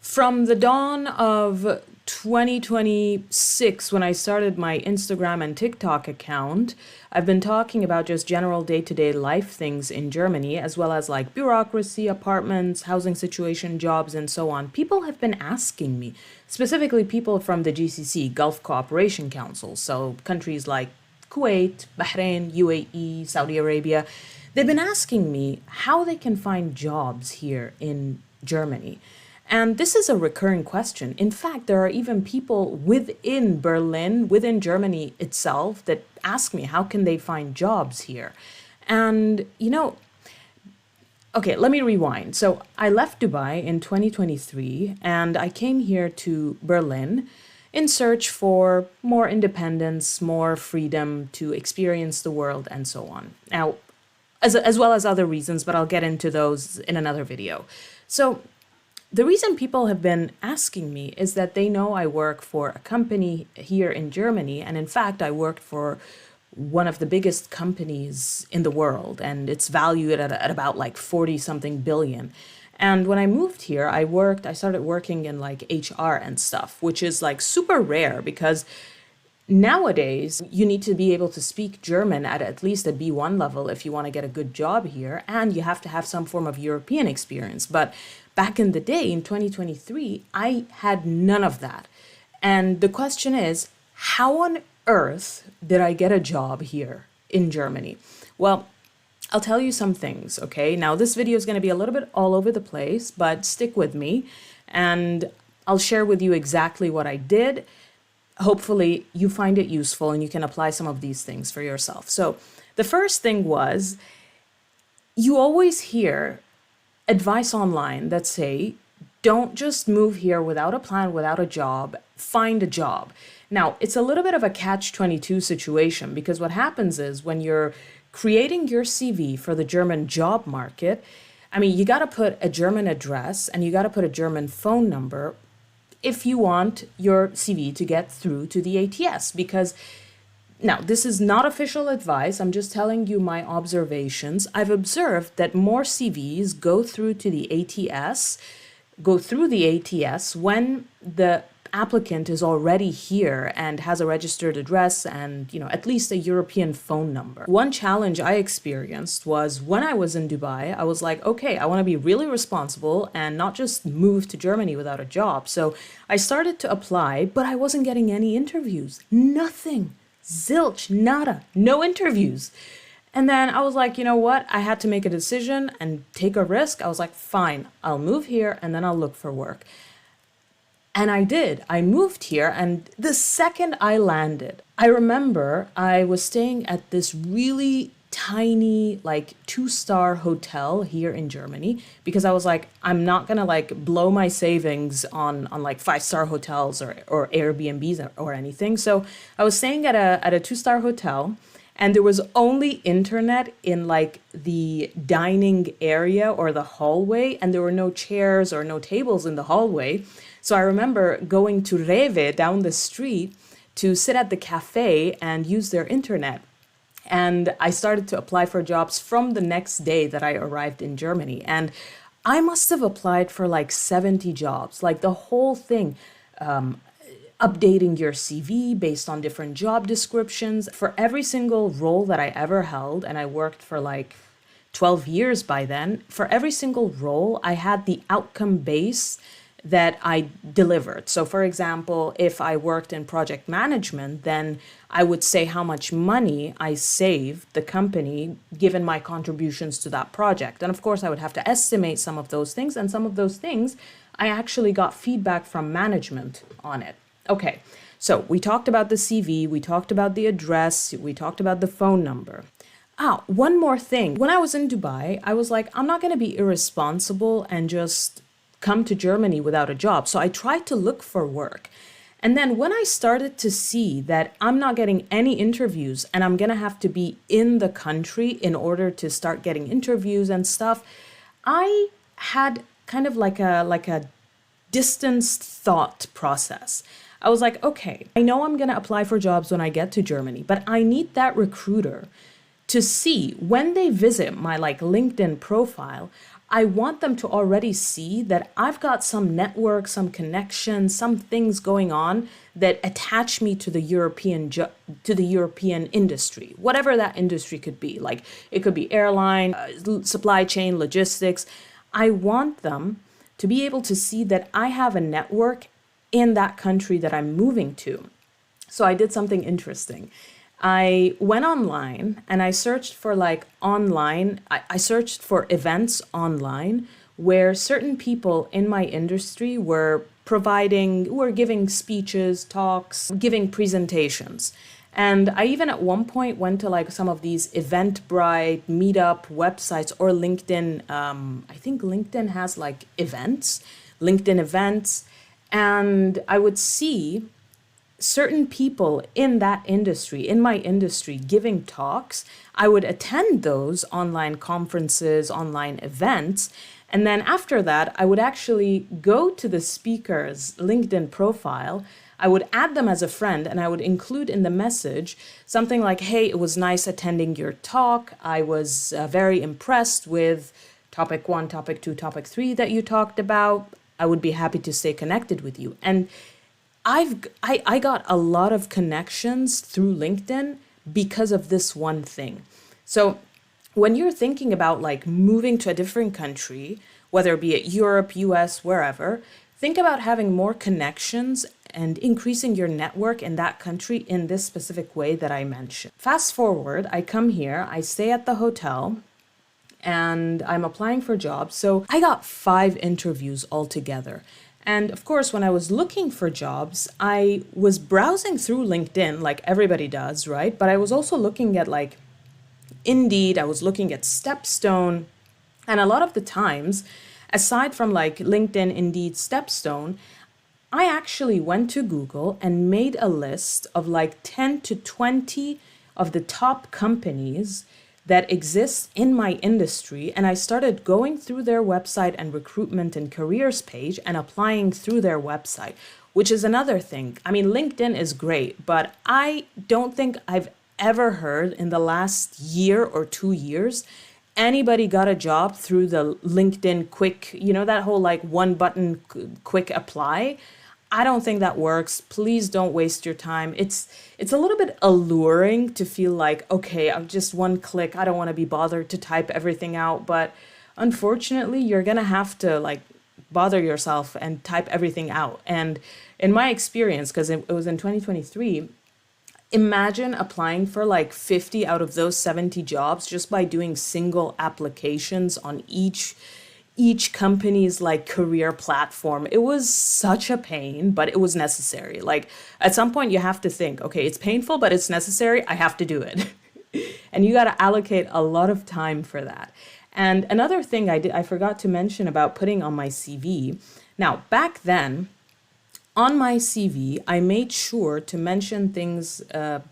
From the dawn of 2026, when I started my Instagram and TikTok account, I've been talking about just general day-to-day life things in Germany, as well as like bureaucracy, apartments, housing situation, jobs, and so on. People have been asking me, specifically people from the GCC, Gulf Cooperation Council, so countries like Kuwait, Bahrain, UAE, Saudi Arabia. They've been asking me how they can find jobs here in Germany. And this is a recurring question. In fact, there are even people within Berlin, within Germany itself, that ask me how can they find jobs here. And, okay, let me rewind. So I left Dubai in 2023 and I came here to Berlin in search for more independence, more freedom to experience the world and so on. Now, as well as other reasons, but I'll get into those in another video. So the reason people have been asking me is that they know I work for a company here in Germany. And in fact, I worked for one of the biggest companies in the world, and it's valued at about like 40 something billion. And when I moved here, I started working in like HR and stuff, which is like super rare because nowadays, you need to be able to speak German at least a B1 level if you want to get a good job here, and you have to have some form of European experience. But back in the day, in 2023, I had none of that. And the question is, how on earth did I get a job here in Germany? Well, I'll tell you some things, okay? Now, this video is going to be a little bit all over the place, but stick with me, and I'll share with you exactly what I did. Hopefully you find it useful and you can apply some of these things for yourself. So the first thing was, you always hear advice online that say, don't just move here without a plan, without a job, find a job. Now, it's a little bit of a catch-22 situation because what happens is when you're creating your CV for the German job market, I mean, you got to put a German address and you got to put a German phone number if you want your CV to get through to the ATS. Because now, this is not official advice. I'm just telling you my observations. I've observed that more CVs go through the ATS when the applicant is already here and has a registered address and, at least a European phone number. One challenge I experienced was when I was in Dubai, I was like, okay, I want to be really responsible and not just move to Germany without a job. So I started to apply, but I wasn't getting any interviews. Nothing. Zilch, nada, no interviews. And then I was like, you know what? I had to make a decision and take a risk. I was like, fine, I'll move here and then I'll look for work. And I did. I moved here, and the second I landed, I remember I was staying at this really tiny, like 2-star hotel here in Germany because I was like, I'm not gonna like blow my savings on like 5-star hotels or Airbnbs or anything. So I was staying at a 2-star hotel, and there was only internet in like the dining area or the hallway, and there were no chairs or no tables in the hallway. So I remember going to Rewe down the street to sit at the cafe and use their internet. And I started to apply for jobs from the next day that I arrived in Germany. And I must have applied for like 70 jobs, like the whole thing. Updating your CV based on different job descriptions. For every single role that I ever held, and I worked for like 12 years by then, for every single role, I had the outcome base that I delivered. So for example, if I worked in project management, then I would say how much money I saved the company given my contributions to that project. And of course, I would have to estimate some of those things, and some of those things, I actually got feedback from management on it. Okay, so we talked about the CV, we talked about the address, we talked about the phone number. One more thing. When I was in Dubai, I was like, I'm not going to be irresponsible and just come to Germany without a job. So I tried to look for work. And then when I started to see that I'm not getting any interviews and I'm going to have to be in the country in order to start getting interviews and stuff, I had kind of like a distanced thought process. I was like, okay, I know I'm going to apply for jobs when I get to Germany, but I need that recruiter to see when they visit my like LinkedIn profile, I want them to already see that I've got some network, some connections, some things going on that attach me to the European industry, whatever that industry could be. Like it could be airline, supply chain, logistics. I want them to be able to see that I have a network in that country that I'm moving to. So I did something interesting. I went online and I searched for I searched for events online where certain people in my industry were giving speeches, talks, giving presentations. And I even at one point went to like some of these Eventbrite, Meetup websites or LinkedIn. I think LinkedIn has like LinkedIn events. And I would see certain people in that industry, in my industry, giving talks. I would attend those online conferences, online events. And then after that, I would actually go to the speaker's LinkedIn profile. I would add them as a friend and I would include in the message something like, hey, it was nice attending your talk. I was very impressed with topic 1, topic 2, topic 3 that you talked about. I would be happy to stay connected with you. And I got a lot of connections through LinkedIn because of this one thing. So when you're thinking about like moving to a different country, whether it be it Europe, US, wherever, think about having more connections and increasing your network in that country in this specific way that I mentioned. Fast forward, I come here, I stay at the hotel, and I'm applying for jobs. So I got 5 interviews altogether. And of course, when I was looking for jobs, I was browsing through LinkedIn like everybody does, right? But I was also looking at like Indeed, I was looking at Stepstone. And a lot of the times, aside from like LinkedIn, Indeed, Stepstone, I actually went to Google and made a list of like 10 to 20 of the top companies that exists in my industry, and I started going through their website and recruitment and careers page and applying through their website, which is another thing. I mean, LinkedIn is great, but I don't think I've ever heard in the last year or 2 years anybody got a job through the LinkedIn quick, that whole like one button quick apply. I don't think that works. Please don't waste your time. It's a little bit alluring to feel like, okay, I'm just one click. I don't want to be bothered to type everything out. But unfortunately, you're going to have to like bother yourself and type everything out. And in my experience, because it was in 2023, imagine applying for like 50 out of those 70 jobs just by doing single applications on each company's like career platform. It was such a pain, but it was necessary. Like at some point you have to think, okay, it's painful, but it's necessary. I have to do it. And you got to allocate a lot of time for that. And another thing I forgot to mention about putting on my CV. Now, back then, on my CV, I made sure to mention things,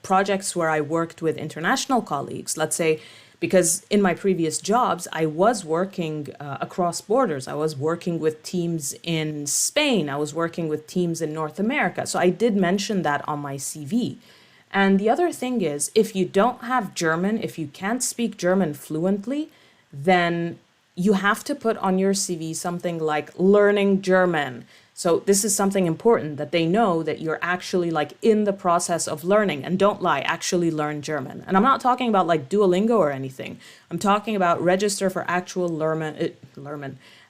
projects where I worked with international colleagues. Let's say, because in my previous jobs, I was working across borders. I was working with teams in Spain. I was working with teams in North America. So I did mention that on my CV. And the other thing is, if you don't have German, if you can't speak German fluently, then you have to put on your CV something like learning German. So this is something important that they know that you're actually like in the process of learning. And don't lie, actually learn German. And I'm not talking about like Duolingo or anything. I'm talking about register for actual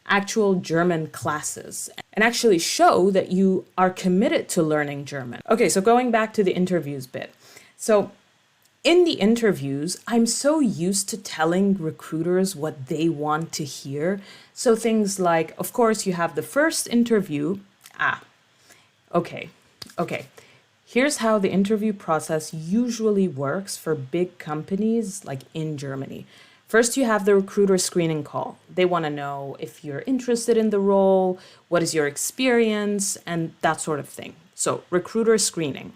actual German classes and actually show that you are committed to learning German. Okay, so going back to the interviews bit. So in the interviews, I'm so used to telling recruiters what they want to hear. So things like, of course, you have the first interview. Okay. Here's how the interview process usually works for big companies like in Germany. First, you have the recruiter screening call. They want to know if you're interested in the role, what is your experience, and that sort of thing. So recruiter screening.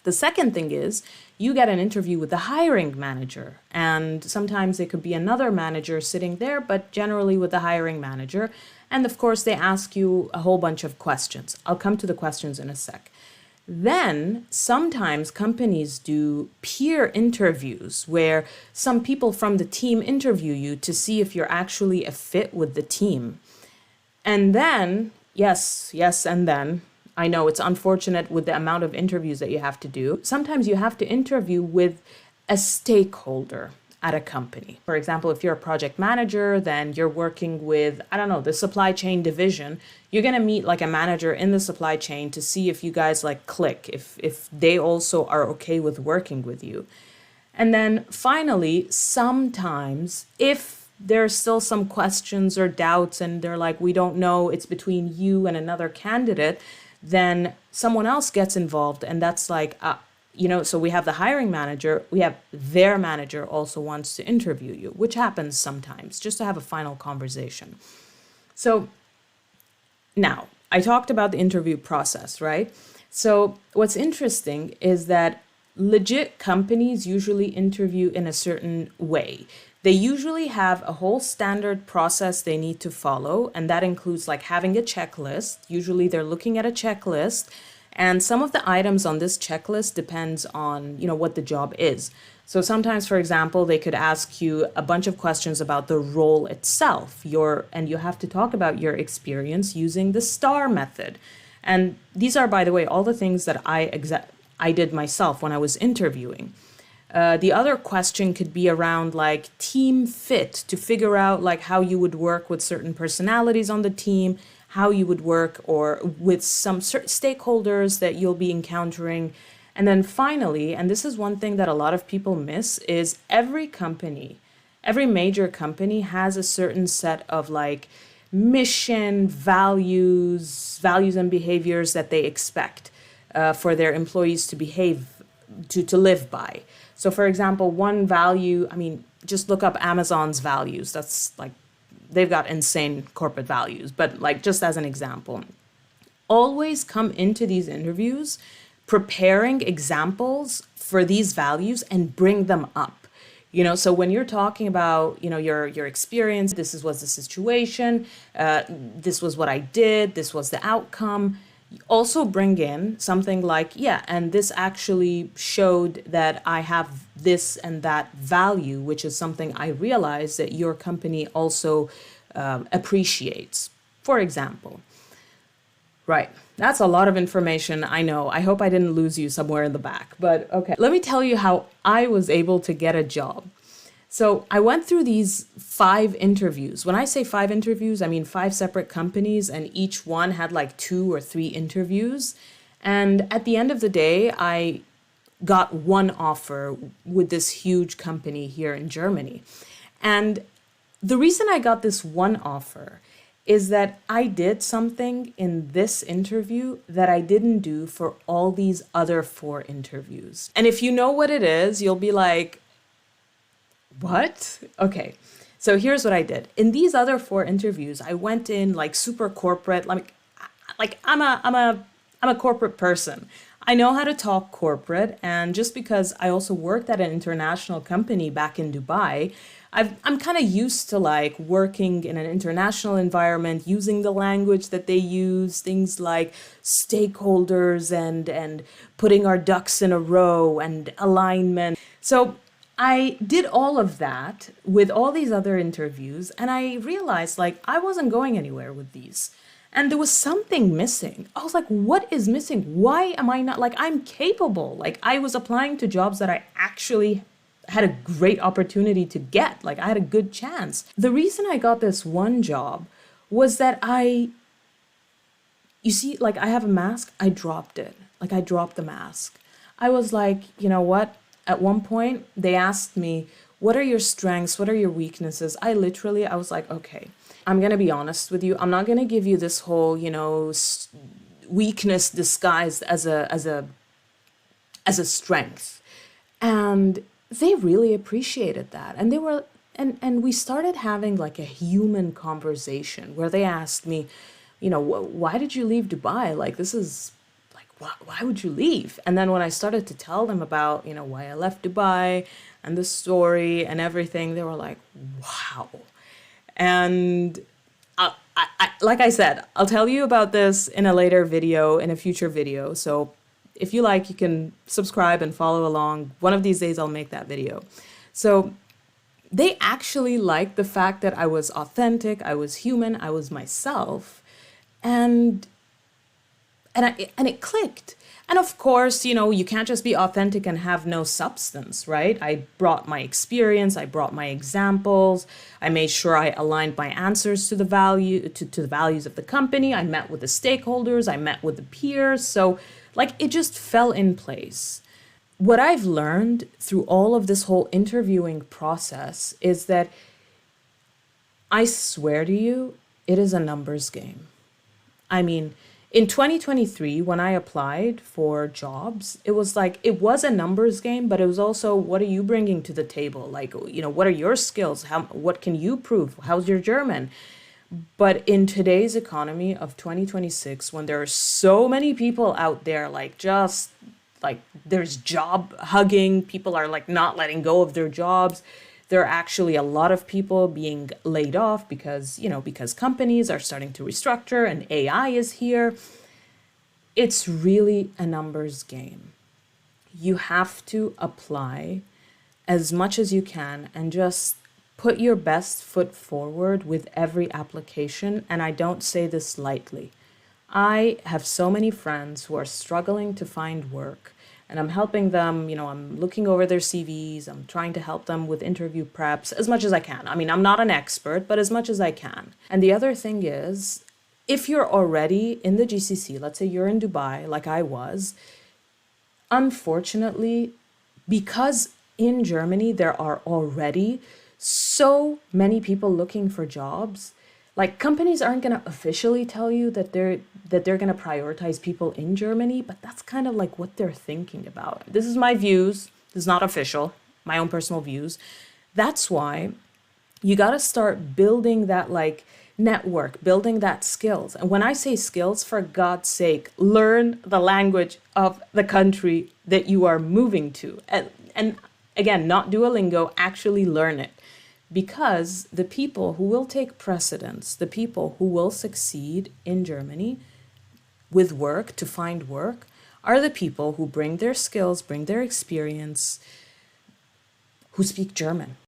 The second thing is you get an interview with the hiring manager, and sometimes it could be another manager sitting there, but generally with the hiring manager. And of course, they ask you a whole bunch of questions. I'll come to the questions in a sec. Then sometimes companies do peer interviews where some people from the team interview you to see if you're actually a fit with the team. And then, yes, and then, I know it's unfortunate with the amount of interviews that you have to do. Sometimes you have to interview with a stakeholder at a company. For example, if you're a project manager, then you're working with, I don't know, the supply chain division. You're going to meet like a manager in the supply chain to see if you guys like click, if they also are okay with working with you. And then finally, sometimes if there's still some questions or doubts and they're like, we don't know, it's between you and another candidate, then someone else gets involved. And that's like, so we have the hiring manager, we have their manager also wants to interview you, which happens sometimes, just to have a final conversation. So now, I talked about the interview process, right? So what's interesting is that legit companies usually interview in a certain way. They usually have a whole standard process they need to follow, and that includes like having a checklist. Usually they're looking at a checklist, and some of the items on this checklist depends on, what the job is. So sometimes, for example, they could ask you a bunch of questions about the role itself, and you have to talk about your experience using the STAR method. And these are, by the way, all the things that I did myself when I was interviewing. The other question could be around like team fit, to figure out like how you would work with certain personalities on the team, how you would work or with some certain stakeholders that you'll be encountering. And then finally, and this is one thing that a lot of people miss, is every major company has a certain set of like mission, values and behaviors that they expect for their employees to behave, to live by. So for example, one value, just look up Amazon's values. That's like, they've got insane corporate values, but like just as an example, always come into these interviews preparing examples for these values and bring them up. So when you're talking about, your experience, this was the situation, this was what I did, this was the outcome. Also bring in something like, and this actually showed that I have this and that value, which is something I realize that your company also appreciates, for example. Right. That's a lot of information. I know. I hope I didn't lose you somewhere in the back, but okay. Let me tell you how I was able to get a job. So I went through these 5 interviews. When I say 5 interviews, I mean 5 separate companies, and each one had like 2 or 3 interviews. And at the end of the day, I got one offer with this huge company here in Germany. And the reason I got this one offer is that I did something in this interview that I didn't do for all these other 4 interviews. And if you know what it is, you'll be like, what? Okay. So here's what I did. In these other 4 interviews, I went in like super corporate, like I'm a corporate person. I know how to talk corporate, and just because I also worked at an international company back in Dubai, I'm kind of used to like working in an international environment, using the language that they use, things like stakeholders and putting our ducks in a row and alignment. So I did all of that with all these other interviews, and I realized like I wasn't going anywhere with these. And there was something missing. I was like, what is missing? Why am I not, like, I'm capable. Like, I was applying to jobs that I actually had a great opportunity to get. Like, I had a good chance. The reason I got this one job was that you see, like, I have a mask. I dropped it. Like, I dropped the mask. I was like, you know what? At one point, they asked me, what are your strengths? What are your weaknesses? I was like, okay, I'm going to be honest with you. I'm not going to give you this whole, weakness disguised as a strength. And they really appreciated that. And they were, and we started having like a human conversation where they asked me, why did you leave Dubai? Like, this is like, why would you leave? And then when I started to tell them about, why I left Dubai and the story and everything, they were like, wow. And like I said, I'll tell you about this in a later video, in a future video. So If you like, you can subscribe and follow along. One of these days I'll make that video. So they actually liked the fact that I was authentic, I was human, I was myself, and it clicked. And of course, you can't just be authentic and have no substance, right? I brought my experience, I brought my examples, I made sure I aligned my answers to the to the values of the company. I met with the stakeholders, I met with the peers. So like it just fell in place. What I've learned through all of this whole interviewing process is that I swear to you, it is a numbers game. I mean, in 2023, when I applied for jobs, it was a numbers game, but it was also, what are you bringing to the table? Like, what are your skills? What can you prove? How's your German? But in today's economy of 2026, when there are so many people out there, there's job hugging, people are like not letting go of their jobs. There are actually a lot of people being laid off because companies are starting to restructure and AI is here. It's really a numbers game. You have to apply as much as you can and just put your best foot forward with every application. And I don't say this lightly. I have so many friends who are struggling to find work. And I'm helping them, I'm looking over their CVs. I'm trying to help them with interview preps as much as I can. I mean, I'm not an expert, but as much as I can. And the other thing is, if you're already in the GCC, let's say you're in Dubai, like I was, unfortunately, because in Germany there are already so many people looking for jobs, like companies aren't going to officially tell you that they're going to prioritize people in Germany, but that's kind of like what they're thinking about. This is my views. This is not official, my own personal views. That's why you got to start building that network, building that skills. And when I say skills, for God's sake, learn the language of the country that you are moving to. And again, not Duolingo, actually learn it. Because the people who will take precedence, the people who will succeed in Germany with work, to find work, are the people who bring their skills, bring their experience, who speak German.